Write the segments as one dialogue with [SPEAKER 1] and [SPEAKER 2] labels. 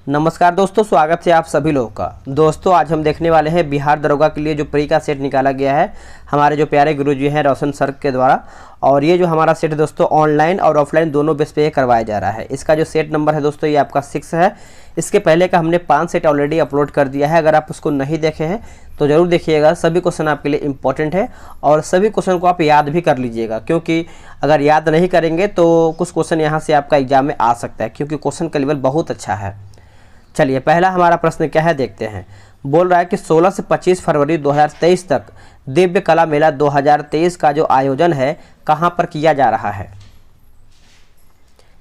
[SPEAKER 1] नमस्कार दोस्तों, स्वागत है आप सभी लोगों का। दोस्तों आज हम देखने वाले हैं बिहार दरोगा के लिए जो प्री का सेट निकाला गया है हमारे जो प्यारे गुरुजी हैं रोशन सर के द्वारा। और ये जो हमारा सेट है दोस्तों ऑनलाइन और ऑफलाइन दोनों बेस पे करवाया जा रहा है। इसका जो सेट नंबर है दोस्तों ये आपका 6 है। इसके पहले का हमने 5 सेट ऑलरेडी अपलोड कर दिया है। अगर आप उसको नहीं देखे हैं तो ज़रूर देखिएगा। सभी क्वेश्चन आपके लिए इंपॉर्टेंट है और सभी क्वेश्चन को आप याद भी कर लीजिएगा, क्योंकि अगर याद नहीं करेंगे तो कुछ क्वेश्चन यहाँ से आपका एग्जाम में आ सकता है, क्योंकि क्वेश्चन का लेवल बहुत अच्छा है। चलिए पहला हमारा प्रश्न क्या है देखते हैं। बोल रहा है कि 16 से 25 फरवरी 2023 तक दिव्य कला मेला 2023 का जो आयोजन है कहाँ पर किया जा रहा है।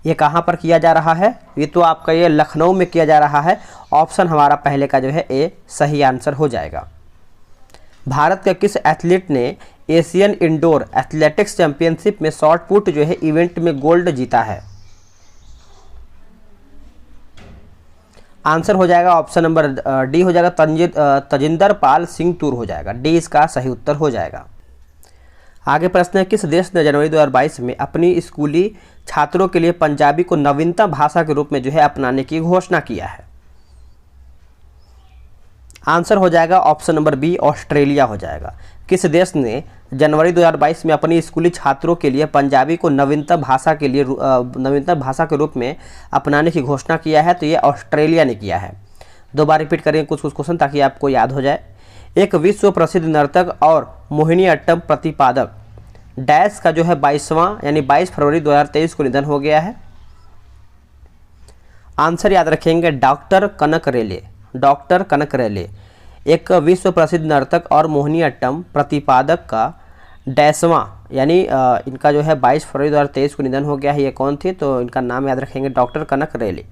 [SPEAKER 1] ये कहाँ पर किया जा रहा है? ये तो आपका ये लखनऊ में किया जा रहा है। ऑप्शन हमारा पहले का जो है ए सही आंसर हो जाएगा। भारत के किस एथलीट ने एशियन इंडोर एथलेटिक्स चैंपियनशिप में शॉट पुट जो है इवेंट में गोल्ड जीता है? आंसर हो जाएगा ऑप्शन नंबर डी हो जाएगा, तजिंदर पाल सिंह तूर हो जाएगा। डी इसका सही उत्तर हो जाएगा। आगे प्रश्न है, किस देश ने जनवरी 2022 में अपनी स्कूली छात्रों के लिए पंजाबी को नवीनतम भाषा के रूप में जो है अपनाने की घोषणा किया है? आंसर हो जाएगा ऑप्शन नंबर बी ऑस्ट्रेलिया हो जाएगा। किस देश ने जनवरी 2022 में अपनी स्कूली छात्रों के लिए पंजाबी को नवीनतम भाषा के रूप में अपनाने की घोषणा किया है? तो ये ऑस्ट्रेलिया ने किया है। दो बार रिपीट करेंगे कुछ क्वेश्चन ताकि आपको याद हो जाए। एक विश्व प्रसिद्ध नर्तक और मोहिनीअट्टम प्रतिपादक डैश का जो है 22वां यानी 22 फरवरी 2023 को निधन हो गया है। आंसर याद रखेंगे डॉक्टर कनक रेले। डॉक्टर कनक रेले एक विश्व प्रसिद्ध नर्तक और मोहिनीअट्टम प्रतिपादक का डैशवां यानी इनका जो है 22 फरवरी 2023 को निधन हो गया है। ये कौन थे? तो इनका नाम याद रखेंगे डॉक्टर कनक रेले।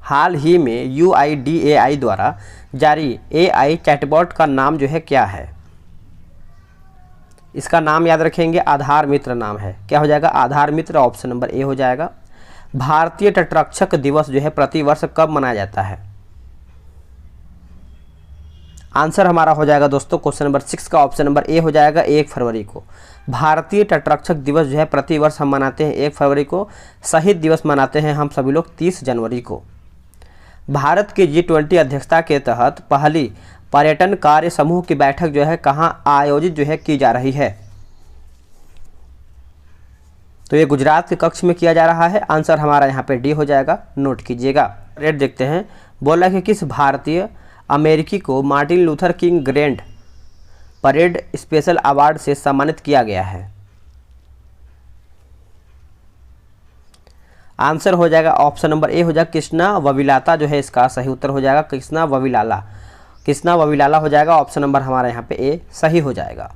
[SPEAKER 1] हाल ही में UIDAI द्वारा जारी AI चैटबॉट का नाम जो है क्या है? इसका नाम याद रखेंगे आधार मित्र नाम है। क्या हो जाएगा? आधार मित्र। ऑप्शन नंबर ए हो जाएगा। भारतीय तटरक्षक दिवस जो है प्रतिवर्ष कब मनाया जाता है? आंसर हमारा हो जाएगा दोस्तों क्वेश्चन नंबर 6 का ऑप्शन नंबर ए हो जाएगा 1 फरवरी को। भारतीय तटरक्षक दिवस जो है प्रतिवर्ष हम मनाते हैं 1 फरवरी को। शहीद दिवस मनाते हैं हम सभी लोग 30 जनवरी को। भारत की G20 अध्यक्षता के तहत पहली पर्यटन कार्य समूह की बैठक जो है कहाँ आयोजित जो है की जा रही है? तो ये गुजरात के कक्ष में किया जा रहा है। आंसर हमारा यहाँ पे डी हो जाएगा, नोट कीजिएगा। रेट देखते हैं। बोला कि किस भारतीय अमेरिकी को Martin Luther king grand parade special award से सम्मानित किया गया है? आंसर हो जाएगा ऑप्शन नंबर ए हो जाएगा कृष्णा वविलाता जो है इसका सही उत्तर हो जाएगा। कृष्णा वविलाला हो जाएगा। ऑप्शन नंबर हमारा यहाँ पे ए सही हो जाएगा।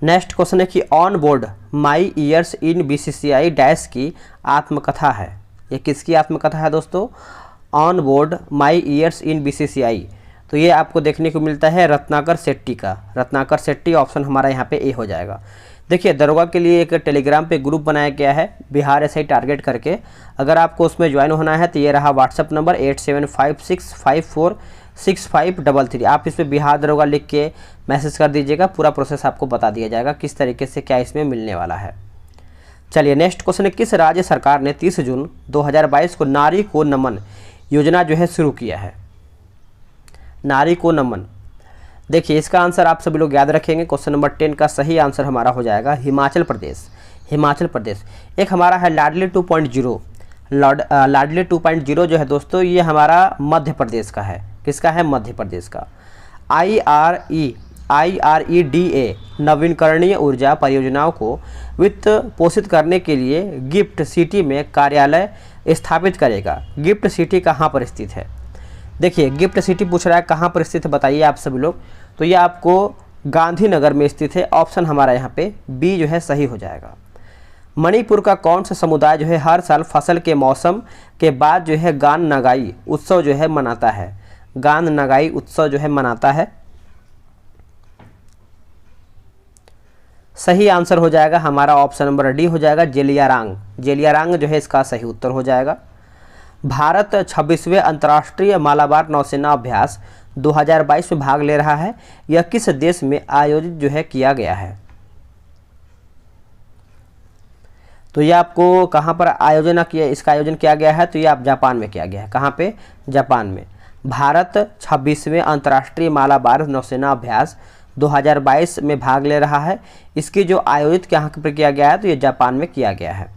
[SPEAKER 1] नेक्स्ट क्वेश्चन है कि on board my years in BCCI dash की आत्मकथा है। ये किसकी आत्मकथा है दोस्तों? On board my years in BCCI। तो ये आपको देखने को मिलता है रत्नाकर शेट्टी का। रत्नाकर शेट्टी ऑप्शन हमारा यहाँ पे ए हो जाएगा। देखिए दरोगा के लिए एक टेलीग्राम पे ग्रुप बनाया गया है बिहार SI टारगेट करके। अगर आपको उसमें ज्वाइन होना है तो ये रहा व्हाट्सअप नंबर 8756546533। आप इस पर बिहार दरोगा लिख के मैसेज कर दीजिएगा। पूरा प्रोसेस आपको बता दिया जाएगा किस तरीके से क्या इसमें मिलने वाला है। चलिए नेक्स्ट क्वेश्चन है, किस राज्य सरकार ने 30 जून 2022 को नारी को नमन योजना जो है शुरू किया है? नारी को नमन। देखिए इसका आंसर आप सभी लोग याद रखेंगे। क्वेश्चन नंबर 10 का सही आंसर हमारा हो जाएगा हिमाचल प्रदेश। हिमाचल प्रदेश। एक हमारा है लाडली 2.0। लाडली 2.0 जो है दोस्तों ये हमारा मध्य प्रदेश का है। किसका है? मध्य प्रदेश का। IREDA नवीकरणीय ऊर्जा परियोजनाओं को वित्त पोषित करने के लिए गिफ्ट सिटी में कार्यालय स्थापित करेगा। गिफ्ट सिटी कहाँ पर स्थित है? देखिए गिफ्ट सिटी पूछ रहा है कहाँ पर स्थित है, बताइए आप सभी लोग। तो ये आपको गांधीनगर में स्थित है। ऑप्शन हमारा यहाँ पे बी जो है सही हो जाएगा। मणिपुर का कौन सा समुदाय जो है हर साल फसल के मौसम के बाद जो है गान नगाई उत्सव जो है मनाता है? गान नगाई उत्सव जो है मनाता है। सही आंसर हो जाएगा हमारा ऑप्शन नंबर डी हो जाएगा जेलियारांग। जेलियारांग जो है इसका सही उत्तर हो जाएगा। भारत 26वें अंतर्राष्ट्रीय मालाबार नौसेना अभ्यास 2022 में भाग ले रहा है। यह किस देश में आयोजित जो है किया गया है? तो ये आपको कहाँ पर आयोजन किया, इसका आयोजन किया गया है, तो ये आप जापान में किया गया है। कहाँ पे? जापान में। भारत 26वें अंतर्राष्ट्रीय मालाबार नौसेना अभ्यास 2022 में भाग ले रहा है। इसकी जो आयोजित कहाँ पर किया गया है, तो ये जापान में किया गया है।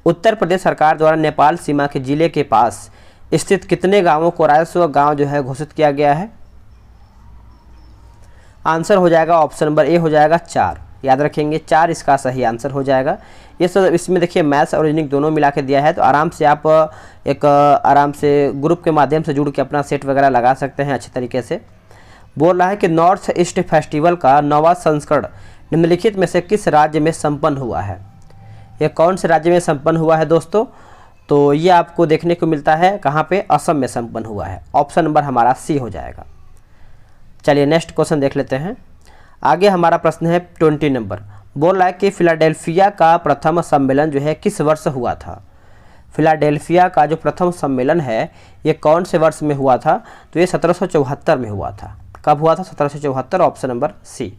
[SPEAKER 1] उत्तर प्रदेश सरकार द्वारा नेपाल सीमा के जिले के पास स्थित कितने गांवों को राजस्व गांव जो है घोषित किया गया है? आंसर हो जाएगा ऑप्शन नंबर ए हो जाएगा 4। याद रखेंगे 4 इसका सही आंसर हो जाएगा। ये सब इसमें देखिए मैथ्स और रीजनिंग दोनों मिला के दिया है, तो आराम से आप एक आराम से ग्रुप के माध्यम से जुड़ के अपना सेट वगैरह लगा सकते हैं अच्छे तरीके से। बोल रहा है कि नॉर्थ ईस्ट फेस्टिवल का 9वां संस्करण निम्नलिखित में से किस राज्य में संपन्न हुआ है? यह कौन से राज्य में संपन्न हुआ है दोस्तों? तो ये आपको देखने को मिलता है कहाँ पे? असम में संपन्न हुआ है। ऑप्शन नंबर हमारा सी हो जाएगा। चलिए नेक्स्ट क्वेश्चन देख लेते हैं। आगे हमारा प्रश्न है 20 नंबर। बोल रहा है कि फिलाडेल्फिया का प्रथम सम्मेलन जो है किस वर्ष हुआ था? फिलाडेल्फिया का जो प्रथम सम्मेलन है ये कौन से वर्ष में हुआ था? तो ये 1774 में हुआ था। कब हुआ था? 1774। Option number C.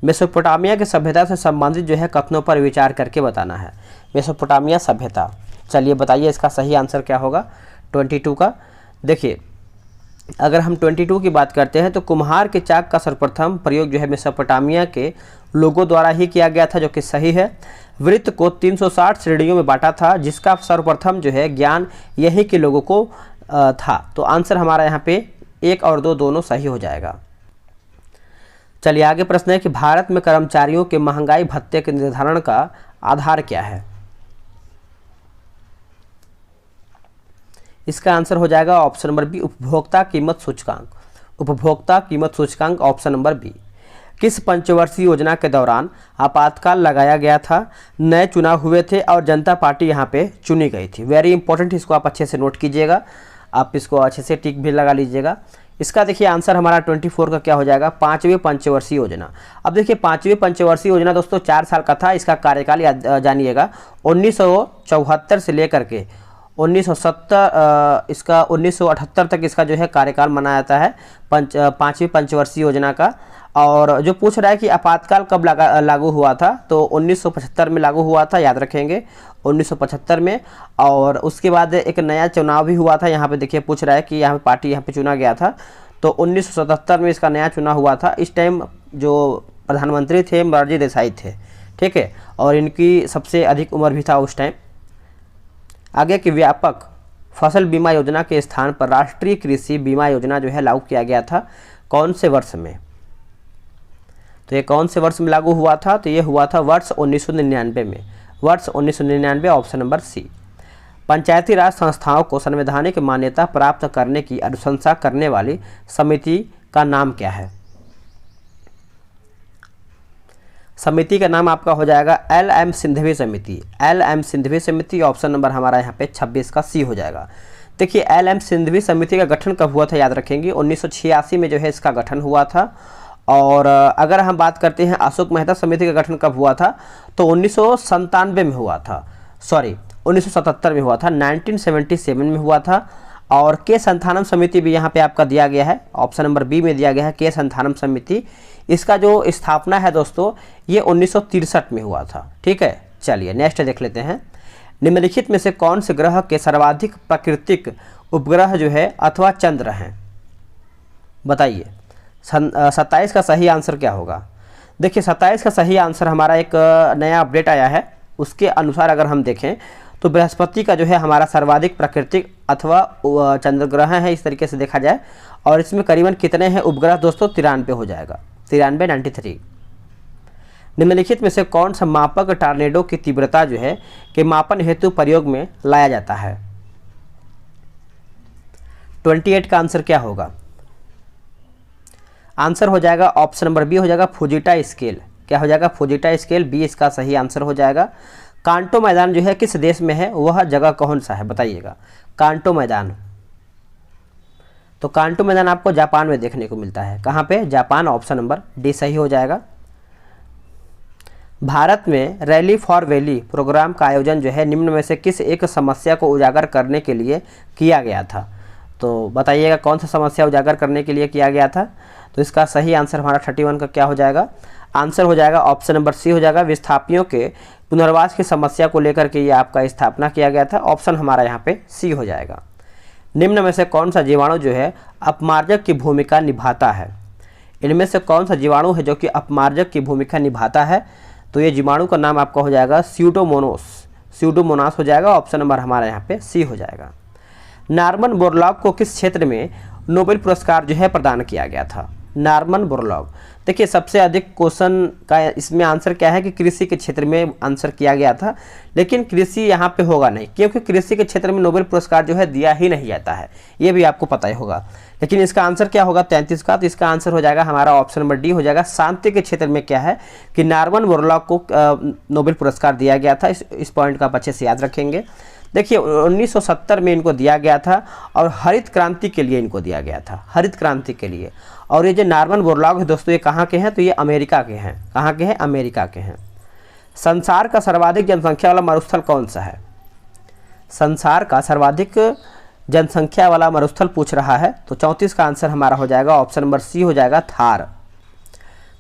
[SPEAKER 1] मेसोपोटामिया की सभ्यता से संबंधित जो है कथनों पर विचार करके बताना है। मेसोपोटामिया सभ्यता, चलिए बताइए इसका सही आंसर क्या होगा 22 का। देखिए अगर हम 22 की बात करते हैं तो कुम्हार के चाक का सर्वप्रथम प्रयोग जो है मेसोपोटामिया के लोगों द्वारा ही किया गया था, जो कि सही है। वृत्त को 360 श्रेणियों में बांटा था, जिसका सर्वप्रथम जो है ज्ञान यही के लोगों को था। तो आंसर हमारा यहाँ पे 1 और 2 दोनों सही हो जाएगा। चलिए आगे प्रश्न है कि भारत में कर्मचारियों के महंगाई भत्ते के निर्धारण का आधार क्या है? इसका आंसर हो जाएगा ऑप्शन नंबर बी, उपभोक्ता कीमत सूचकांक। उपभोक्ता कीमत सूचकांक ऑप्शन नंबर बी। किस पंचवर्षीय योजना के दौरान आपातकाल लगाया गया था? नए चुनाव हुए थे और जनता पार्टी यहाँ पे चुनी गई थी। वेरी इंपॉर्टेंट, इसको आप अच्छे से नोट कीजिएगा, आप इसको अच्छे से टिक भी लगा लीजिएगा। इसका देखिए आंसर हमारा 24 का क्या हो जाएगा? 5वीं पंचवर्षीय योजना। अब देखिए 5वीं पंचवर्षीय योजना दोस्तों 4 साल का था। इसका कार्यकाल जानिएगा 1974 से लेकर के 1970 इसका 1978 तक इसका जो है कार्यकाल मनाया जाता है 5वीं पंचवर्षीय योजना का। और जो पूछ रहा है कि आपातकाल कब लागू हुआ था, तो 1975 में लागू हुआ था, याद रखेंगे 1975 में। और उसके बाद एक नया चुनाव भी हुआ था। यहाँ पे देखिए पूछ रहा है कि यहाँ पे पार्टी यहाँ पे चुना गया था, तो 1977 में इसका नया चुनाव हुआ था। इस टाइम जो प्रधानमंत्री थे मोरारजी देसाई थे, ठीक है, और इनकी सबसे अधिक उम्र भी था उस टाइम। आगे की व्यापक फसल बीमा योजना के स्थान पर राष्ट्रीय कृषि बीमा योजना जो है लागू किया गया था कौन से वर्ष में? तो ये कौन से वर्ष में लागू हुआ था? तो ये हुआ था वर्ष 1999 में। वर्ष 1999 ऑप्शन नंबर सी। पंचायती राज संस्थाओं को संवैधानिक मान्यता प्राप्त करने की अनुशंसा करने वाली समिति का नाम क्या है? समिति का नाम आपका हो जाएगा LM सिंघवी समिति। LM सिंघवी समिति ऑप्शन नंबर हमारा यहाँ पे 26 का सी हो जाएगा। देखिए LM सिंघवी समिति का गठन कब हुआ था? याद रखेंगे 1986 में जो है इसका गठन हुआ था। और अगर हम बात करते हैं अशोक मेहता समिति का गठन कब हुआ था, तो 1997 में हुआ था, सॉरी 1977 में हुआ था, 1977 में हुआ था। और के संथानम समिति भी यहाँ पे आपका दिया गया है, ऑप्शन नंबर बी में दिया गया है के संथानम समिति। इसका जो स्थापना है दोस्तों ये 1963 में हुआ था, ठीक है। चलिए नेक्स्ट देख लेते हैं। निम्नलिखित में से कौन से ग्रह के सर्वाधिक प्राकृतिक उपग्रह जो है अथवा चंद्र हैं? बताइए 27 का सही आंसर क्या होगा? देखिए 27 का सही आंसर हमारा एक नया अपडेट आया है, उसके अनुसार अगर हम देखें तो बृहस्पति का जो है हमारा सर्वाधिक प्राकृतिक अथवा चंद्र ग्रह है, इस तरीके से देखा जाए। और इसमें करीबन कितने हैं उपग्रह दोस्तों? 93 हो जाएगा, 93 निम्नलिखित में से कौन सा मापक टॉर्नेडो की तीव्रता जो है के मापन हेतु प्रयोग में लाया जाता है? 28 का आंसर क्या होगा? आंसर हो जाएगा ऑप्शन नंबर बी हो जाएगा फुजिटा स्केल। क्या हो जाएगा? फुजिटा स्केल, बी इसका सही आंसर हो जाएगा। कांटो मैदान जो है किस देश में है, वह जगह कौन सा है बताइएगा? कांटो मैदान, तो कांटो मैदान आपको जापान में देखने को मिलता है। कहाँ पे? जापान, ऑप्शन नंबर डी सही हो जाएगा। भारत में रैली फॉर वैली प्रोग्राम का आयोजन जो है निम्न में से किस एक समस्या को उजागर करने के लिए किया गया था? तो बताइएगा कौन सा समस्या उजागर करने के लिए किया गया था। तो इसका सही आंसर हमारा 31 का क्या हो जाएगा, आंसर हो जाएगा ऑप्शन नंबर सी हो जाएगा। विस्थापियों के पुनर्वास की समस्या को लेकर के ये आपका स्थापना किया गया था, ऑप्शन हमारा यहाँ पे सी हो जाएगा। निम्न में से कौन सा जीवाणु जो है अपमार्जक की भूमिका निभाता है, इनमें से कौन सा जीवाणु है जो कि अपमार्जक की भूमिका निभाता है। तो ये जीवाणु का नाम आपका हो जाएगा स्यूडोमोनास हो जाएगा, ऑप्शन नंबर हमारा यहाँ पे सी हो जाएगा। नॉर्मन बोरलॉग को किस क्षेत्र में नोबेल पुरस्कार जो है प्रदान किया गया था, नॉर्मन बोरलॉग। देखिए सबसे अधिक क्वेश्चन का इसमें आंसर क्या है कि कृषि के क्षेत्र में आंसर किया गया था, लेकिन कृषि यहाँ पे होगा नहीं, क्योंकि कृषि के क्षेत्र में नोबेल पुरस्कार जो है दिया ही नहीं जाता है, ये भी आपको पता ही होगा। लेकिन इसका आंसर क्या होगा 33 का, तो इसका आंसर हो जाएगा हमारा ऑप्शन नंबर डी हो जाएगा। शांति के क्षेत्र में क्या है कि नॉर्मन बोरलॉग को नोबेल पुरस्कार दिया गया था, इस पॉइंट का आप अच्छे से याद रखेंगे। देखिए 1970 में इनको दिया गया था और हरित क्रांति के लिए इनको दिया गया था, हरित क्रांति के लिए। और ये जो नॉर्मन बोरलॉग है दोस्तों ये कहाँ के हैं, तो ये अमेरिका के हैं। कहाँ के हैं, अमेरिका के हैं। संसार का सर्वाधिक जनसंख्या वाला मरुस्थल कौन सा है, संसार का सर्वाधिक जनसंख्या वाला मरुस्थल पूछ रहा है, तो 34 का आंसर हमारा हो जाएगा ऑप्शन नंबर सी हो जाएगा, थार।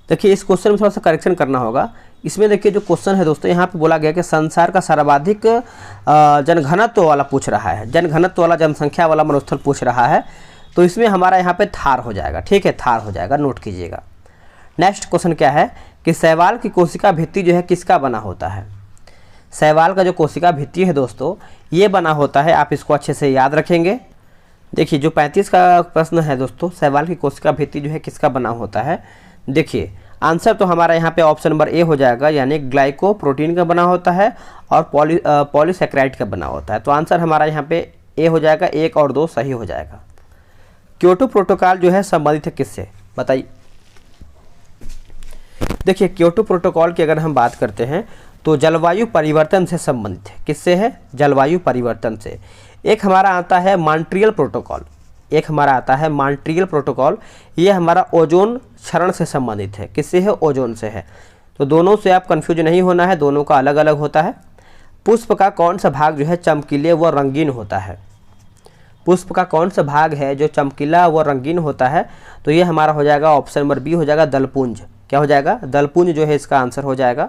[SPEAKER 1] देखिए इस क्वेश्चन में थोड़ा सा करेक्शन करना होगा। इसमें देखिए जो क्वेश्चन है दोस्तों यहाँ पे बोला गया कि संसार का सर्वाधिक जनघनत्व वाला पूछ रहा है, जनघनत्व वाला जनसंख्या वाला मरुस्थल पूछ रहा है, तो इसमें हमारा यहाँ पे थार हो जाएगा। ठीक है, थार हो जाएगा, नोट कीजिएगा। नेक्स्ट क्वेश्चन क्या है कि शैवाल की कोशिका भित्ति जो है किसका बना होता है। शैवाल का जो कोशिका भित्ति है दोस्तों ये बना होता है, आप इसको अच्छे से याद रखेंगे। देखिए जो 35 का प्रश्न है दोस्तों, शैवाल की कोशिका भित्ति जो है किसका बना होता है। देखिए आंसर तो हमारा यहाँ पे ऑप्शन नंबर ए हो जाएगा, यानी ग्लाइकोप्रोटीन का बना होता है और पॉलीसैकेराइड का बना होता है। तो आंसर हमारा यहाँ पे ए हो जाएगा, 1 और 2 सही हो जाएगा। क्योटो प्रोटोकॉल जो है संबंधित है किससे, बताइए। देखिए क्योटो प्रोटोकॉल की अगर हम बात करते हैं तो जलवायु परिवर्तन से संबंधित है। किससे है, जलवायु परिवर्तन से। एक हमारा आता है मॉन्ट्रियल प्रोटोकॉल, एक हमारा आता है मॉन्ट्रियल प्रोटोकॉल, ये हमारा ओजोन क्षरण से संबंधित है। किससे है, ओजोन से है। तो दोनों से आप कंफ्यूज नहीं होना है, दोनों का अलग अलग होता है। पुष्प का कौन सा भाग जो है चमकीले व रंगीन होता है, पुष्प का कौन सा भाग है जो चमकीला व रंगीन होता है, तो ये हमारा हो जाएगा ऑप्शन नंबर बी हो जाएगा, दलपुंज। क्या हो जाएगा, दलपुंज जो है इसका आंसर हो जाएगा।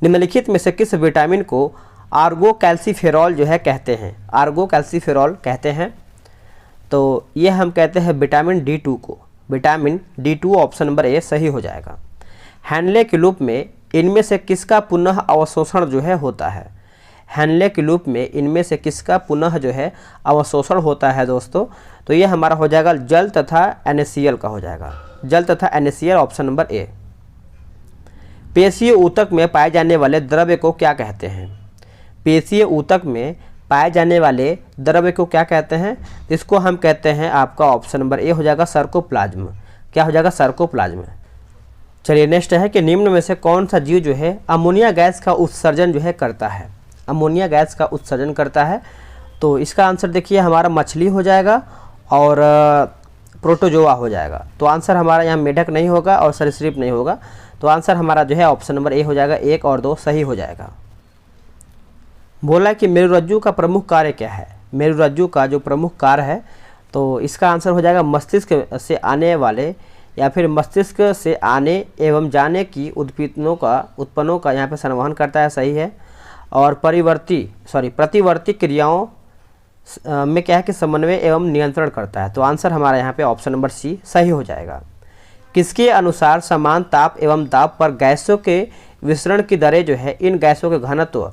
[SPEAKER 1] निम्नलिखित में से किस विटामिन को आर्गो कैल्सीफेरॉल जो है कहते हैं, आर्गो कैल्सीफेरॉल कहते हैं। तो ये हम कहते हैं विटामिन D2 को, vitamin D2 option number A सही हो जाएगा। हैनले के लूप में इनमें से किसका पुनः अवशोषण जो है होता है, हैनले के लूप में इनमें से किसका पुनः जो है अवशोषण होता है दोस्तों, तो ये हमारा हो जाएगा जल तथा NaCl का हो जाएगा, जल तथा NaCl ऑप्शन नंबर ए। पेशीय ऊतक में पाए जाने वाले द्रव्य को क्या कहते हैं, पेशीय ऊतक में पाए जाने वाले द्रव्य को क्या कहते हैं, इसको हम कहते हैं आपका ऑप्शन नंबर ए हो जाएगा सार्कोप्लाज्म। क्या हो जाएगा, सार्कोप्लाज्म। चलिए नेक्स्ट है कि निम्न में से कौन सा जीव जो है अमोनिया गैस का उत्सर्जन जो है करता है, अमोनिया गैस का उत्सर्जन करता है। तो इसका आंसर देखिए हमारा मछली हो जाएगा और प्रोटोजोआ हो जाएगा। तो आंसर हमारा यहाँ मेढक नहीं होगा और सरीसृप नहीं होगा। तो आंसर हमारा जो है ऑप्शन नंबर ए हो जाएगा, 1 और 2 सही हो जाएगा। बोला कि मेरुरज्जु का प्रमुख कार्य क्या है, मेरुरज्जु का जो प्रमुख कार्य है, तो इसका आंसर हो जाएगा मस्तिष्क से आने वाले या फिर मस्तिष्क से आने एवं जाने की उत्पन्नों का यहाँ पे संवहन करता है, सही है। और प्रतिवर्ती क्रियाओं में क्या है कि समन्वय एवं नियंत्रण करता है। तो आंसर हमारा यहाँ पे ऑप्शन नंबर सी सही हो जाएगा। किसके अनुसार समान ताप एवं दाब पर गैसों के विसरण की दरें जो है इन गैसों के घनत्व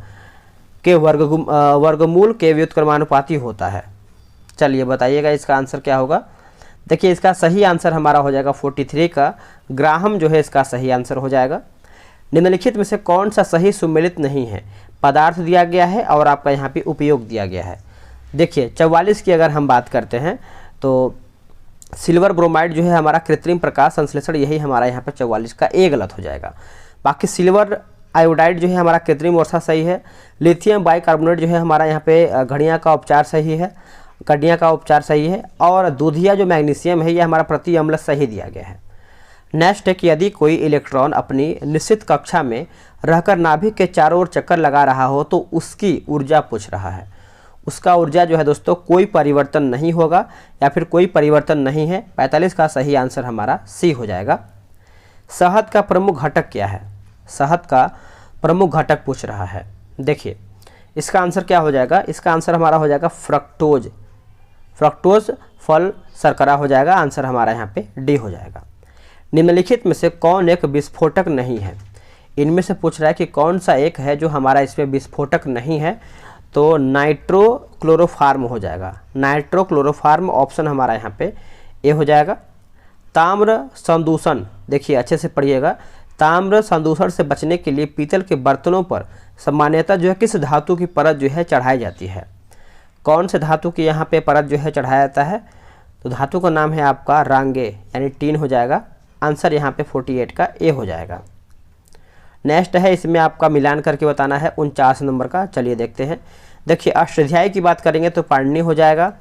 [SPEAKER 1] के वर्गमूल के व्युत्क्रमानुपाती होता है। चलिए बताइएगा इसका आंसर क्या होगा। देखिए इसका सही आंसर हमारा हो जाएगा 43 का ग्राहम जो है इसका सही आंसर हो जाएगा। निम्नलिखित में से कौन सा सही सुमेलित नहीं है, पदार्थ दिया गया है और आपका यहाँ पे उपयोग दिया गया है। देखिए 44 की अगर हम बात करते हैं तो सिल्वर ब्रोमाइड जो है हमारा कृत्रिम प्रकाश संश्लेषण, यही हमारा यहाँ पे 44 का ए गलत हो जाएगा। बाकी सिल्वर आयोडाइड जो है हमारा कृत्रिम वर्षा सही है। लिथियम बाइकार्बोनेट जो है हमारा यहाँ पे घड़ियाँ का उपचार सही है, कड़ियाँ का उपचार सही है। और दूधिया जो मैग्नीशियम है ये हमारा प्रति अम्ल सही दिया गया है। नेक्स्ट है कि यदि कोई इलेक्ट्रॉन अपनी निश्चित कक्षा में रहकर नाभिक के चारों ओर चक्कर लगा रहा हो तो उसकी ऊर्जा पूछ रहा है, उसका ऊर्जा जो है दोस्तों कोई परिवर्तन नहीं होगा या फिर कोई परिवर्तन नहीं है। 45 का सही आंसर हमारा सी हो जाएगा। शहद का प्रमुख घटक क्या है? शहद का प्रमुख घटक पूछ रहा है। देखिए इसका आंसर क्या हो जाएगा, इसका आंसर हमारा हो जाएगा फ्रक्टोज। फ्रक्टोज फल शर्करा हो जाएगा। आंसर हमारा यहाँ पे डी हो जाएगा। निम्नलिखित में से कौन एक विस्फोटक नहीं है? इनमें से पूछ रहा है कि कौन सा एक है जो हमारा इसमें विस्फोटक नहीं है, तो नाइट्रोक्लोरोफार्म हो जाएगा। नाइट्रोक्लोरोफार्म ऑप्शन हमारा यहाँ पे ए हो जाएगा। ताम्र संदूषण, देखिए अच्छे से पढ़िएगा, ताम्र संदूषण से बचने के लिए पीतल के बर्तनों पर सामान्यतः जो है किस धातु की परत जो है चढ़ाई जाती है? कौन से धातु की यहाँ पे परत जो है चढ़ाया जाता है? तो धातु का नाम है आपका रांगे, यानी टीन हो जाएगा। आंसर यहाँ पे 48 का ए हो जाएगा। नेक्स्ट है, इसमें आपका मिलान करके बताना है 49 नंबर का। चलिए देखते हैं। देखिए अष्टाध्यायी की बात करेंगे तो पाणिनि हो जाएगा।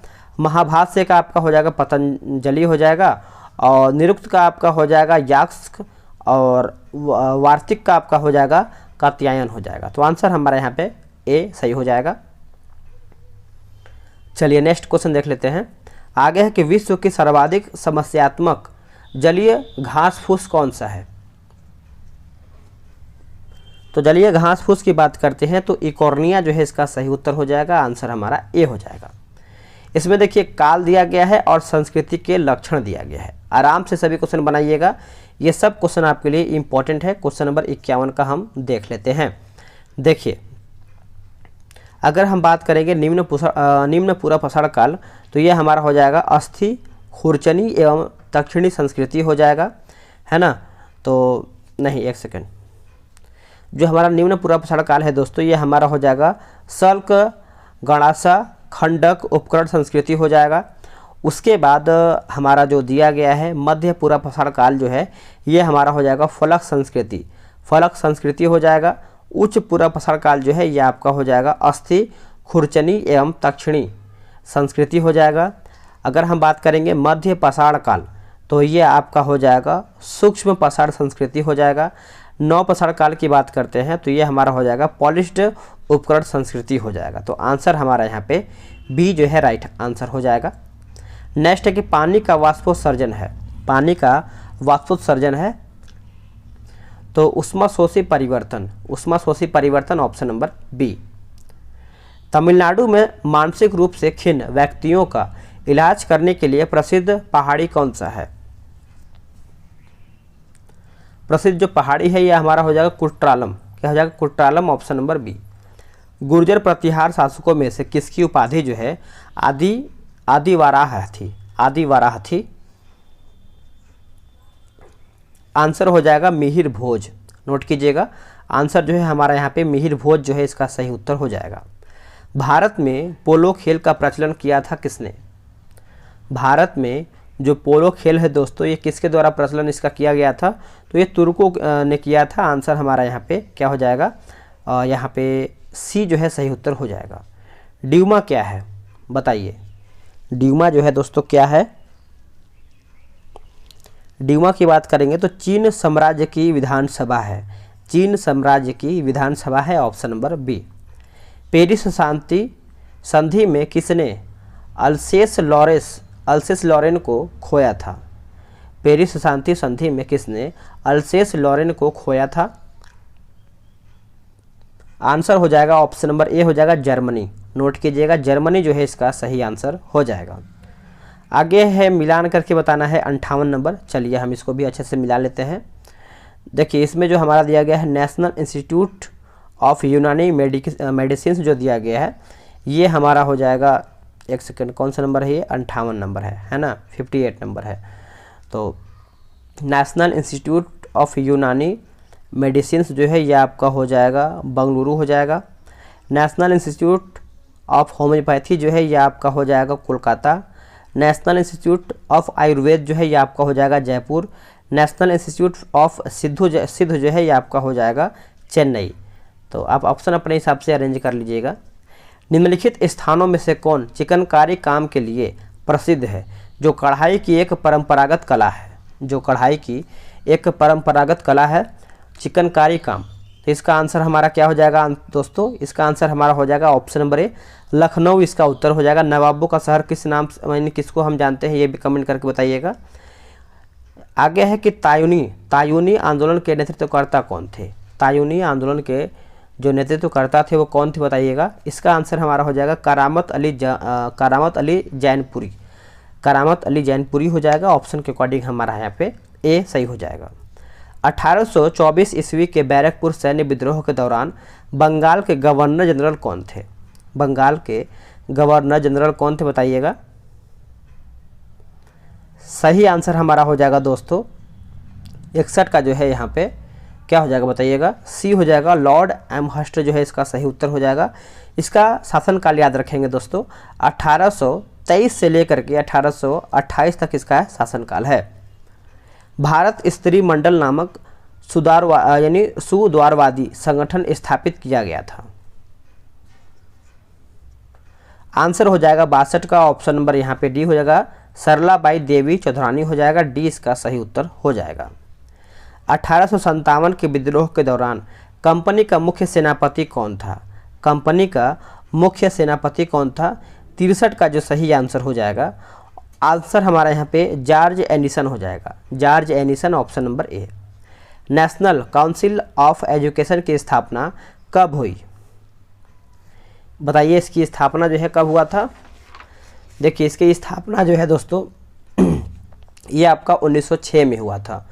[SPEAKER 1] महाभाष्य का आपका हो जाएगा पतंजलि हो जाएगा। और निरुक्त का आपका हो जाएगा यास्क। और वार्तिक का आपका हो जाएगा कात्यायन हो जाएगा। तो आंसर हमारा यहाँ पे ए सही हो जाएगा। चलिए नेक्स्ट क्वेश्चन देख लेते हैं। आगे है कि विश्व की सर्वाधिक समस्यात्मक जलीय घास फूस कौन सा है? तो जलीय घास फूस की बात करते हैं तो इकोर्निया जो है इसका सही उत्तर हो जाएगा। आंसर हमारा ए हो जाएगा। इसमें देखिए काल दिया गया है और संस्कृति के लक्षण दिया गया है। आराम से सभी क्वेश्चन बनाइएगा, ये सब क्वेश्चन आपके लिए इंपॉर्टेंट है। क्वेश्चन नंबर 51 का हम देख लेते हैं। देखिए अगर हम बात करेंगे निम्न पूरा पसार काल, तो ये हमारा हो जाएगा अस्थि खुरचनी एवं दक्षिणी संस्कृति हो जाएगा, है ना। तो नहीं, एक सेकेंड, जो हमारा निम्न पूरा पसार काल है दोस्तों, ये हमारा हो जाएगा शल्क गणासा खंडक उपकरण संस्कृति हो जाएगा। उसके बाद हमारा जो दिया गया है मध्य पूरा पसार काल जो है, ये हमारा हो जाएगा फलक संस्कृति। फलक संस्कृति हो जाएगा। उच्च पूरा पसार काल जो है ये आपका हो जाएगा अस्थि खुरचनी एवं दक्षिणी संस्कृति हो जाएगा। अगर हम बात करेंगे मध्य पसार काल, तो ये आपका हो जाएगा सूक्ष्म पसार संस्कृति हो जाएगा। नव पसार काल की बात करते हैं तो ये हमारा हो जाएगा पॉलिश्ड उपकरण संस्कृति हो जाएगा। तो आंसर हमारा यहाँ पे बी जो है राइट आंसर हो जाएगा। नेक्स्ट है कि पानी का वाष्पोत्सर्जन है। पानी का वाष्पोत्सर्जन है तो ऊष्माशोषी परिवर्तन, ऊष्माशोषी परिवर्तन ऑप्शन नंबर बी। तमिलनाडु में मानसिक रूप से खिन्न व्यक्तियों का इलाज करने के लिए प्रसिद्ध पहाड़ी कौन सा है? प्रसिद्ध जो पहाड़ी है यह हमारा हो जाएगा कुट्रालम। क्या हो जाएगा? Kutralam option number B. Gurjara Pratihara शासकों में से किसकी उपाधि जो है आदिवाराह थी? आदिवाराह थी। आंसर हो जाएगा मिहिर भोज। नोट कीजिएगा, आंसर जो है हमारा यहाँ पे मिहिर भोज जो है इसका सही उत्तर हो जाएगा। भारत में पोलो खेल का प्रचलन किया था किसने? भारत में जो पोलो खेल है दोस्तों, ये किसके द्वारा प्रचलन इसका किया गया था? तो ये तुर्कों ने किया था। आंसर हमारा यहाँ पे क्या हो जाएगा? यहाँ पे सी जो है सही उत्तर हो जाएगा। ड्यूमा क्या है बताइए? ड्यूमा जो है दोस्तों क्या है? ड्यूमा की बात करेंगे तो चीन साम्राज्य की विधानसभा है। चीन साम्राज्य की विधानसभा है ऑप्शन नंबर बी। पेरिस शांति संधि में किसने अल्सेस लॉरेन को खोया था? पेरिस शांति संधि में किसने अल्सेस लॉरेन को खोया था? आंसर हो जाएगा ऑप्शन नंबर ए हो जाएगा जर्मनी। नोट कीजिएगा, जर्मनी जो है इसका सही आंसर हो जाएगा। आगे है मिलान करके बताना है 58 नंबर। चलिए हम इसको भी अच्छे से मिला लेते हैं। देखिए इसमें जो हमारा दिया गया है नेशनल इंस्टीट्यूट ऑफ यूनानी मेडिसिन जो दिया गया है, ये हमारा हो जाएगा, एक सेकंड, कौन सा नंबर है ये? 58 नंबर है ना, 58 नंबर है। तो नेशनल इंस्टीट्यूट ऑफ यूनानी मेडिसिन जो है ये आपका हो जाएगा बंगलुरु हो जाएगा। नेशनल इंस्टीट्यूट ऑफ होम्योपैथी जो है ये आपका हो जाएगा Kolkata. National institute of Ayurveda जो है ये आपका हो जाएगा जयपुर। नेशनल इंस्टीट्यूट ऑफ सिद्ध जो है ये आपका हो जाएगा चेन्नई। तो आप ऑप्शन अपने हिसाब से अरेंज कर लीजिएगा। निम्नलिखित स्थानों में से कौन चिकनकारी काम के लिए प्रसिद्ध है? जो कढ़ाई की एक परंपरागत कला है, जो कढ़ाई की एक परंपरागत कला है चिकनकारी काम, तो इसका आंसर हमारा क्या हो जाएगा दोस्तों, इसका आंसर हमारा हो जाएगा ऑप्शन नंबर ए, लखनऊ इसका उत्तर हो जाएगा। नवाबों का शहर किस नाम से, यानी किसको हम जानते हैं, ये भी कमेंट करके बताइएगा। आगे है कि तायूनी आंदोलन के नेतृत्वकर्ता कौन थे। तायूनी आंदोलन के जो नेतृत्वकर्ता थे वो कौन थे बताइएगा। इसका आंसर हमारा हो जाएगा करामत अली जैनपुरी। करामत अली जैनपुरी हो जाएगा। ऑप्शन के अकॉर्डिंग हमारा यहाँ पे ए सही हो जाएगा। 1824 ईस्वी के बैरकपुर सैन्य विद्रोह के दौरान बंगाल के गवर्नर जनरल कौन थे। बंगाल के गवर्नर जनरल कौन थे बताइएगा। सही आंसर हमारा हो जाएगा दोस्तों 61 का जो है यहाँ पे क्या हो जाएगा बताइएगा, सी हो जाएगा। लॉर्ड एमहर्स्ट जो है इसका सही उत्तर हो जाएगा। इसका शासनकाल याद रखेंगे दोस्तों, 1823 से लेकर के 1828 तक इसका शासनकाल है। भारत स्त्री मंडल नामक सुधारवादी संगठन स्थापित किया गया था। आंसर हो जाएगा 62 का, ऑप्शन नंबर यहाँ पे डी हो जाएगा, सरलाबाई देवी चौधरानी हो जाएगा। डी इसका सही उत्तर हो जाएगा। 1857 के विद्रोह के दौरान कंपनी का मुख्य सेनापति कौन था। कंपनी का मुख्य सेनापति कौन था। 63 का जो सही आंसर हो जाएगा, आंसर हमारा यहाँ पे जॉर्ज एनिसन हो जाएगा। George Ennison option number A. National council of education की स्थापना कब हुई बताइए। इसकी स्थापना जो है कब हुआ था। देखिए इसकी स्थापना जो है दोस्तों ये आपका 1906 में हुआ था,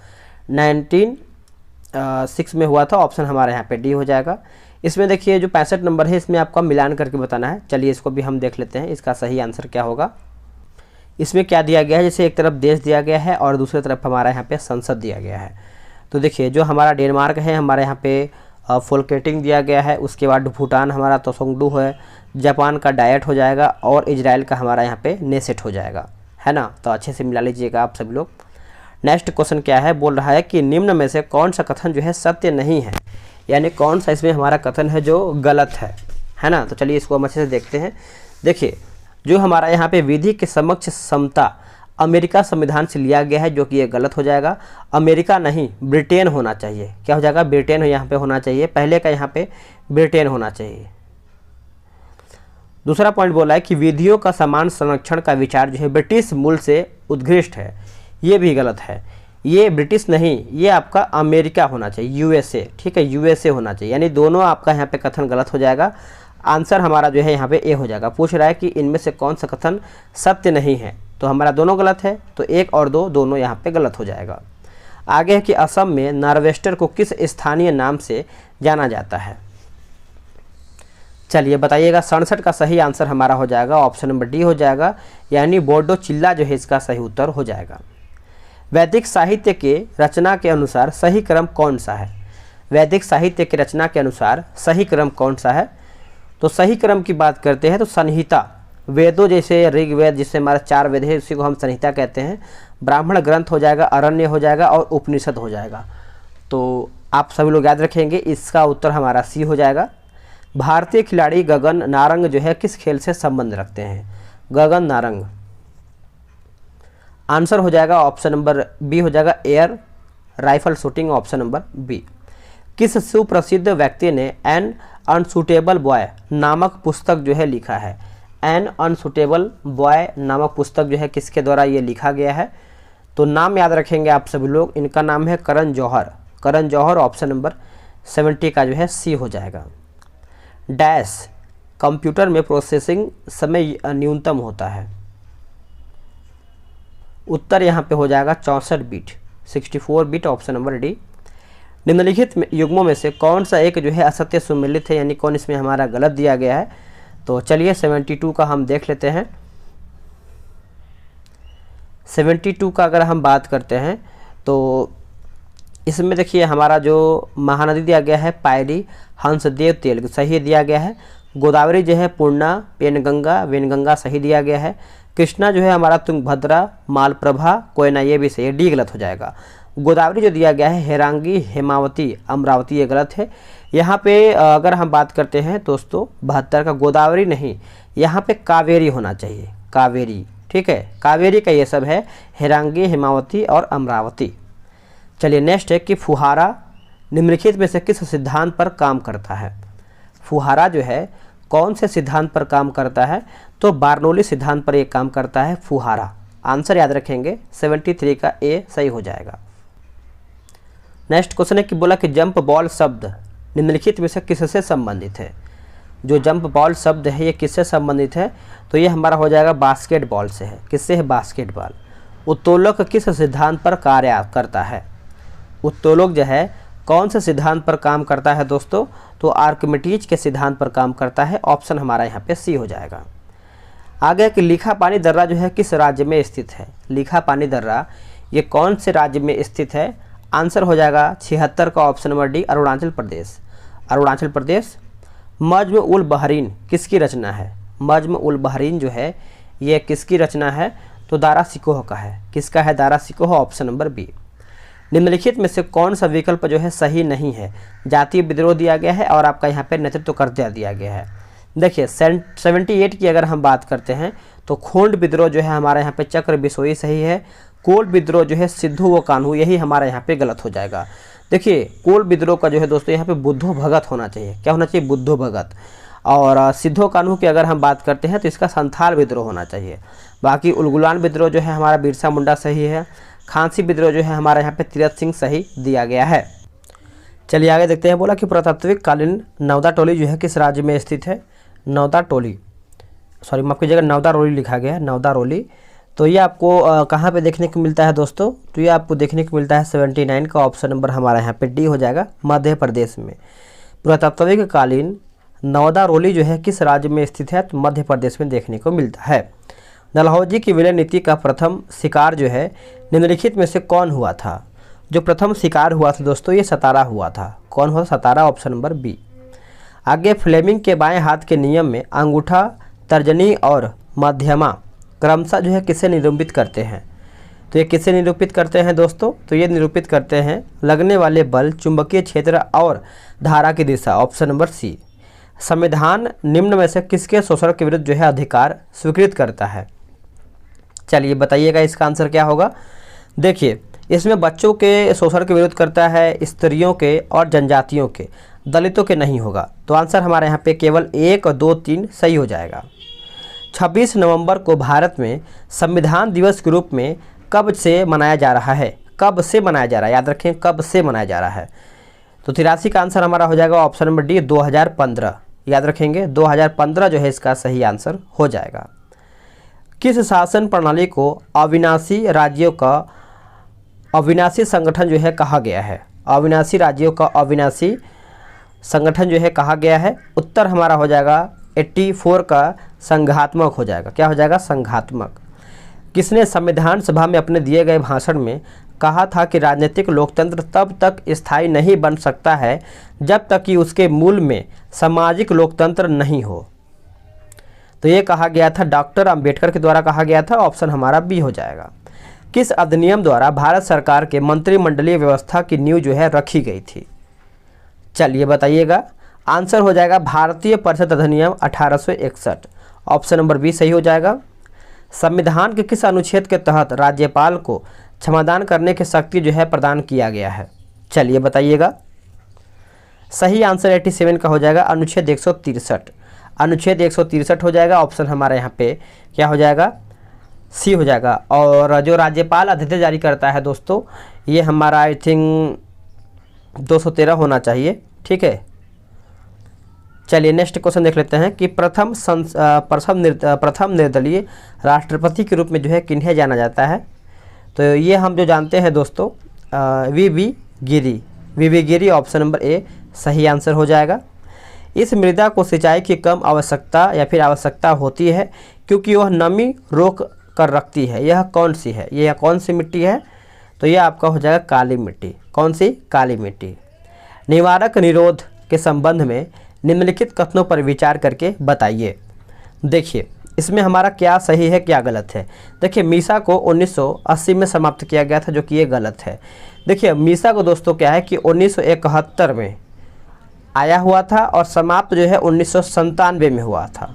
[SPEAKER 1] 1906 में हुआ था। ऑप्शन हमारे यहाँ पे डी हो जाएगा। इसमें देखिए जो 65 नंबर है इसमें आपका मिलान करके बताना है। चलिए इसको भी हम देख लेते हैं, इसका सही आंसर क्या होगा। इसमें क्या दिया गया है, जैसे एक तरफ देश दिया गया है और दूसरी तरफ हमारा यहाँ पे संसद दिया गया है। तो देखिए जो हमारा डेनमार्क है हमारे यहाँ पे फोल्केटिंग दिया गया है, उसके बाद भूटान हमारा तोसोंगडू है, जापान का डायट हो जाएगा और इजराइल का हमारा यहाँ पे नेसेट हो जाएगा, है ना। तो अच्छे से मिला लीजिएगा आप सभी लोग। नेक्स्ट क्वेश्चन क्या है, बोल रहा है कि निम्न में से कौन सा कथन जो है सत्य नहीं है, यानी कौन सा इसमें हमारा कथन है जो गलत है ना। तो चलिए इसको हम अच्छे से देखते हैं। देखिए जो हमारा यहाँ पे विधि के समक्ष समता अमेरिका संविधान से लिया गया है, जो कि ये गलत हो जाएगा। अमेरिका नहीं ब्रिटेन होना चाहिए। क्या हो जाएगा, ब्रिटेन यहाँ पे होना चाहिए, पहले का यहाँ पे ब्रिटेन होना चाहिए। दूसरा पॉइंट बोला है कि विधियों का समान संरक्षण का विचार जो है ब्रिटिश मूल से उद्घृष्ट है, ये भी गलत है। ये ब्रिटिश नहीं, ये आपका अमेरिका होना चाहिए, यूएसए, ठीक है, यूएसए होना चाहिए। यानी दोनों आपका यहाँ पे कथन गलत हो जाएगा। आंसर हमारा जो है यहाँ पे ए हो जाएगा। पूछ रहा है कि इनमें से कौन सा कथन सत्य नहीं है, तो हमारा दोनों गलत है, तो 1 और 2 दोनों यहाँ पे गलत हो जाएगा। आगे है कि असम में नार्वेस्टर को किस स्थानीय नाम से जाना जाता है। चलिए बताइएगा। 67 का सही आंसर हमारा हो जाएगा, ऑप्शन नंबर डी हो जाएगा, यानी बोडो चिल्ला जो है इसका सही उत्तर हो जाएगा। वैदिक साहित्य के रचना के अनुसार सही क्रम कौन सा है। वैदिक साहित्य के रचना के अनुसार सही क्रम कौन सा है। तो सही क्रम की बात करते हैं तो संहिता, वेदों जैसे ऋग्वेद जिससे हमारे 4 वेद है उसी को हम संहिता कहते हैं। ब्राह्मण ग्रंथ हो जाएगा, अरण्य हो जाएगा और उपनिषद हो जाएगा। तो आप सभी लोग याद रखेंगे, इसका उत्तर हमारा सी हो जाएगा। भारतीय खिलाड़ी गगन नारंग जो है किस खेल से संबंध रखते हैं। गगन नारंग आंसर हो जाएगा, ऑप्शन नंबर बी हो जाएगा, air rifle shooting, option number B. किस सुप्रसिद्ध व्यक्ति ने एन अनसूटेबल बॉय नामक पुस्तक जो है लिखा है। एन अनसूटेबल बॉय नामक पुस्तक जो है किसके द्वारा ये लिखा गया है। तो नाम याद रखेंगे आप सभी लोग, इनका नाम है करण जौहर। करण जौहर ऑप्शन नंबर 70 का जो है सी हो जाएगा। डैश कंप्यूटर में प्रोसेसिंग समय न्यूनतम होता है। उत्तर यहाँ पे हो जाएगा 64 bit, 64 bit, option number D. निम्नलिखित युग्मों में से कौन सा एक जो है असत्य सुमेलित है, यानी कौन इसमें हमारा गलत दिया गया है। तो चलिए 72 का हम देख लेते हैं। 72 का अगर हम बात करते हैं तो इसमें देखिए हमारा जो महानदी दिया गया है पायरी हंसदेव तेल सही दिया गया है। गोदावरी जो है पूर्णा पेनगंगा वेनगंगा सही दिया गया है। कृष्णा जो है हमारा तुंगभद्रा मालप्रभा कोयना, ये भी सही, डी गलत हो जाएगा। गोदावरी जो दिया गया है हेरांगी हेमावती अमरावती, ये गलत है। यहाँ पे अगर हम बात करते हैं दोस्तों 72 का गोदावरी नहीं, यहाँ पे कावेरी होना चाहिए, कावेरी, ठीक है, कावेरी का ये सब है, हेरांगी हेमावती और अमरावती। चलिए नेक्स्ट है कि फुहारा निम्नलिखित में से किस सिद्धांत पर काम करता है? फुहारा जो है कौन से सिद्धांत पर काम करता है? तो बार्नौली सिद्धांत पर एक काम करता है फुहारा। आंसर याद रखेंगे 73 का ए सही हो जाएगा। नेक्स्ट क्वेश्चन है कि बोला कि जंप बॉल शब्द निम्नलिखित में से किससे संबंधित है? जो जंप बॉल शब्द है ये किससे संबंधित है? तो ये हमारा हो जाएगा बास्केटबॉल से है। किससे है? बास्केटबॉल। उत्तोलक किस सिद्धांत पर कार्य करता है? उत्तोलक जो है कौन से सिद्धांत पर काम करता है दोस्तों? तो आर्किमिडीज के सिद्धांत पर काम करता है। ऑप्शन हमारा यहाँ पे सी हो जाएगा। आगे कि लिखापानी दर्रा जो है किस राज्य में स्थित है? लिखापानी दर्रा ये कौन से राज्य में स्थित है? आंसर हो जाएगा 76 का option number D, Arunachal Pradesh. Arunachal Pradesh. मज्म उल बहरीन किसकी रचना है? मज्म उल बहरीन जो है ये किसकी रचना है? तो दारा शिकोह का है। किसका है? Dara Shikoh. Option number B. निम्नलिखित में से कौन सा विकल्प जो है सही नहीं है? जातीय विद्रोह दिया गया है और आपका यहाँ पे नेतृत्व कर्तव्य दिया गया है। देखिए 78 की अगर हम बात करते हैं तो खोंड विद्रोह जो है हमारे यहाँ पे चक्र बिसोई सही है। कोल विद्रोह जो है सिद्धू व कान्हू यही हमारा यहाँ पे गलत हो जाएगा। देखिए कोल विद्रोह का जो है दोस्तों यहाँ पे बुद्धो भगत होना चाहिए। क्या होना चाहिए? बुद्धो भगत। और सिद्धो कान्हू की अगर हम बात करते हैं तो इसका संथाल विद्रोह होना चाहिए। बाकी उलगुलान विद्रोह जो है हमारा बिरसा मुंडा सही है। खांसी विद्रोह जो है हमारा यहाँ पे तीरथ सिंह सही दिया गया है। चलिए आगे देखते हैं। बोला कि पुरातात्विक कालीन नवदा टोली जो है किस राज्य में स्थित है? नवदा टोली, सॉरी माफ कीजिएगा, नवदा रोली लिखा गया है, नवदा रोली। तो ये आपको कहाँ पे देखने को मिलता है दोस्तों? तो ये आपको देखने को मिलता है 79 का ऑप्शन नंबर हमारा यहाँ पे डी हो जाएगा, मध्य प्रदेश में। पुरातात्विक कालीन नवदा रोली जो है किस राज्य में स्थित है? तो मध्य प्रदेश में देखने को मिलता है। डलहौजी की विलय नीति का प्रथम शिकार जो है निम्नलिखित में से कौन हुआ था? जो प्रथम शिकार हुआ था दोस्तों ये सतारा हुआ था। कौन हुआ? सतारा। Option number B. आगे फ्लेमिंग के बाएं हाथ के नियम में अंगूठा, तर्जनी और मध्यमा क्रमशः जो है किसे निरूपित करते हैं? तो ये किसे निरूपित करते हैं दोस्तों? तो ये निरूपित करते हैं लगने वाले बल, चुंबकीय क्षेत्र और धारा की दिशा। Option number C. संविधान निम्न में से किसके शोषण के विरुद्ध जो है अधिकार स्वीकृत करता है? चलिए बताइएगा इसका आंसर क्या होगा। देखिए इसमें बच्चों के शोषण के विरोध करता है, स्त्रियों के और जनजातियों के, दलितों के नहीं होगा। तो आंसर हमारे यहाँ पे केवल 1, 2, 3 सही हो जाएगा। 26 नवंबर को भारत में संविधान दिवस के रूप में कब से मनाया जा रहा है? कब से मनाया जा रहा है? याद रखें कब से मनाया जा रहा है। तो 83 का आंसर हमारा हो जाएगा ऑप्शन नंबर डी, 2015। याद रखेंगे 2015 जो है इसका सही आंसर हो जाएगा। किस शासन प्रणाली को अविनाशी राज्यों का अविनाशी संगठन जो है कहा गया है? अविनाशी राज्यों का अविनाशी संगठन जो है कहा गया है। उत्तर हमारा हो जाएगा 84 का संघात्मक हो जाएगा। क्या हो जाएगा? संघात्मक। किसने संविधान सभा में अपने दिए गए भाषण में कहा था कि राजनीतिक लोकतंत्र तब तक स्थायी नहीं बन सकता है जब तक कि उसके मूल में सामाजिक लोकतंत्र नहीं हो? तो ये कहा गया था डॉक्टर अंबेडकर के द्वारा कहा गया था। ऑप्शन हमारा बी हो जाएगा। किस अधिनियम द्वारा भारत सरकार के मंत्रिमंडलीय व्यवस्था की नींव जो है रखी गई थी? चलिए बताइएगा। आंसर हो जाएगा भारतीय परिषद अधिनियम 1861। ऑप्शन नंबर बी सही हो जाएगा। संविधान के किस अनुच्छेद के तहत राज्यपाल को क्षमादान करने की शक्ति जो है प्रदान किया गया है? चलिए बताइएगा। सही आंसर 87 का हो जाएगा, अनुच्छेद 163। अनुच्छेद 163 हो जाएगा। ऑप्शन हमारे यहाँ पे क्या हो जाएगा? सी हो जाएगा। और जो राज्यपाल अध्यादेश जारी करता है दोस्तों ये हमारा आई थिंक 213 होना चाहिए। ठीक है, चलिए नेक्स्ट क्वेश्चन देख लेते हैं कि प्रथम निर्दलीय राष्ट्रपति के रूप में जो है किन्हें जाना जाता है? तो ये हम जो जानते हैं दोस्तों V Giri. Option number A सही आंसर हो जाएगा। इस मृदा को सिंचाई की कम आवश्यकता या फिर आवश्यकता होती है क्योंकि वह नमी रोक कर रखती है। यह कौन सी है? यह कौन सी मिट्टी है? तो यह आपका हो जाएगा काली मिट्टी। कौन सी? काली मिट्टी। निवारक निरोध के संबंध में निम्नलिखित कथनों पर विचार करके बताइए। देखिए इसमें हमारा क्या सही है क्या गलत है। देखिए मीसा को 1980 में समाप्त किया गया था जो कि ये गलत है। देखिए मीसा को दोस्तों क्या है कि 1971 में आया हुआ था और समाप्त जो है 1997 में हुआ था,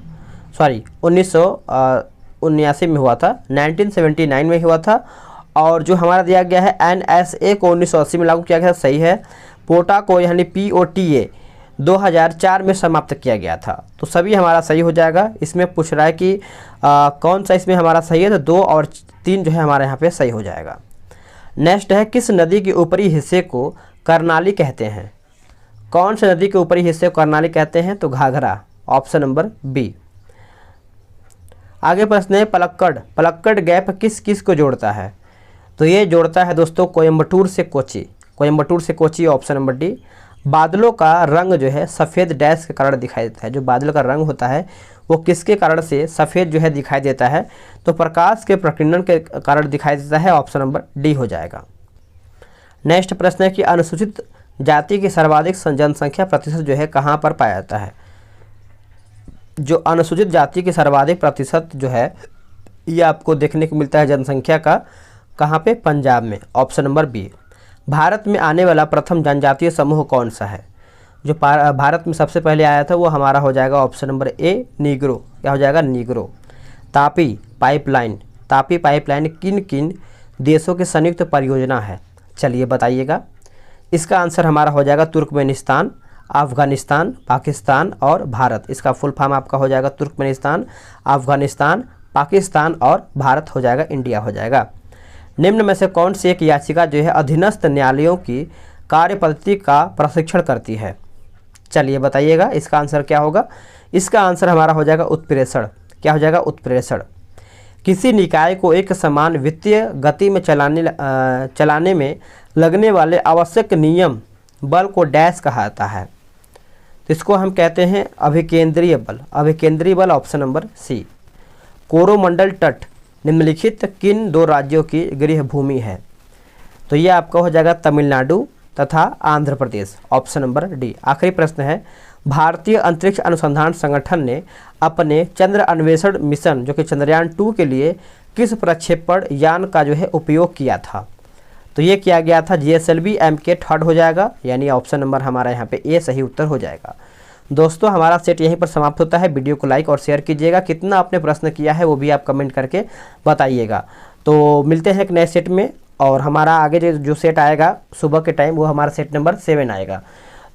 [SPEAKER 1] सॉरी 1979 में हुआ था, 1979 में हुआ था। और जो हमारा दिया गया है NSA को 1980 में लागू किया गया था, सही है। पोटा को यानी POTA 2004 में समाप्त किया गया था। तो सभी हमारा सही हो जाएगा। इसमें पूछ रहा है कि कौन सा इसमें हमारा सही है, तो 2 और 3 जो है हमारे यहाँ पे सही हो जाएगा। नेक्स्ट है, किस नदी के ऊपरी हिस्से को कर्नाली कहते हैं? कौन सी नदी के ऊपरी हिस्से को कर्नाली कहते हैं? तो घाघरा, ऑप्शन नंबर बी। आगे प्रश्न है, पलक्कड़ गैप किस किस को जोड़ता है? तो ये जोड़ता है दोस्तों कोयम्बटूर से कोची, ऑप्शन नंबर डी। बादलों का रंग जो है सफ़ेद डैश के कारण दिखाई देता है। जो बादल का रंग होता है वो किसके कारण से सफ़ेद जो है दिखाई देता है? तो प्रकाश के प्रकीर्णन के कारण दिखाई देता है, ऑप्शन नंबर डी हो जाएगा। नेक्स्ट प्रश्न है कि अनुसूचित जाति की सर्वाधिक जनसंख्या प्रतिशत जो है कहाँ पर पाया जाता है? जो अनुसूचित जाति की सर्वाधिक प्रतिशत जो है ये आपको देखने को मिलता है जनसंख्या का, कहाँ पे? पंजाब में, ऑप्शन नंबर बी। भारत में आने वाला प्रथम जनजातीय समूह कौन सा है? जो भारत में सबसे पहले आया था वो हमारा हो जाएगा ऑप्शन नंबर ए, नीग्रो। क्या हो जाएगा? नीग्रो। तापी पाइपलाइन किन किन देशों की संयुक्त परियोजना है? चलिए बताइएगा। इसका आंसर हमारा हो जाएगा तुर्कमेनिस्तान, अफ़गानिस्तान, पाकिस्तान और भारत। इसका फुल फॉर्म आपका हो जाएगा तुर्कमेनिस्तान, अफ़गानिस्तान, पाकिस्तान और भारत हो जाएगा, इंडिया हो जाएगा। निम्न में से कौन सी एक याचिका जो है अधीनस्थ न्यायालयों की कार्य पद्धति का प्रशिक्षण करती है? चलिए बताइएगा इसका आंसर क्या होगा। इसका आंसर हमारा हो जाएगा उत्प्रेषण। क्या हो जाएगा? उत्प्रेषण। किसी निकाय को एक समान वित्तीय गति में चलाने में लगने वाले आवश्यक नियम बल को डैश कहा जाता है? तो इसको हम कहते हैं अभिकेंद्रीय बल, ऑप्शन नंबर सी। कोरोमंडल तट निम्नलिखित किन 2 राज्यों की गृह भूमि है? तो ये आपका हो जाएगा तमिलनाडु तथा Andhra Pradesh, option number D. आखिरी प्रश्न है, भारतीय अंतरिक्ष अनुसंधान संगठन ने अपने चंद्र अन्वेषण मिशन जो कि चंद्रयान 2 के लिए किस प्रक्षेपण यान का जो है उपयोग किया था? तो ये किया गया था GSLV MK 3 हो जाएगा, यानी ऑप्शन नंबर हमारा यहाँ पे ए सही उत्तर हो जाएगा। दोस्तों हमारा सेट यहीं पर समाप्त होता है। वीडियो को लाइक और शेयर कीजिएगा। कितना आपने प्रश्न किया है वो भी आप कमेंट करके बताइएगा। तो मिलते हैं एक नए सेट में, और हमारा आगे जो सेट आएगा सुबह के टाइम वो हमारा सेट नंबर 7 आएगा।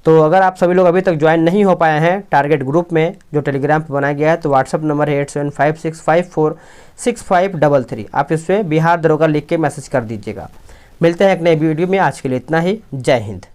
[SPEAKER 1] तो अगर आप सभी लोग अभी तक ज्वाइन नहीं हो पाए हैं टारगेट ग्रुप में जो टेलीग्राम पर बनाया गया है, तो व्हाट्सअप नंबर है 8756546533। आप इसमें बिहार दरोगा लिख के मैसेज कर दीजिएगा। मिलते हैं एक नए वीडियो में। आज के लिए इतना ही। जय हिंद।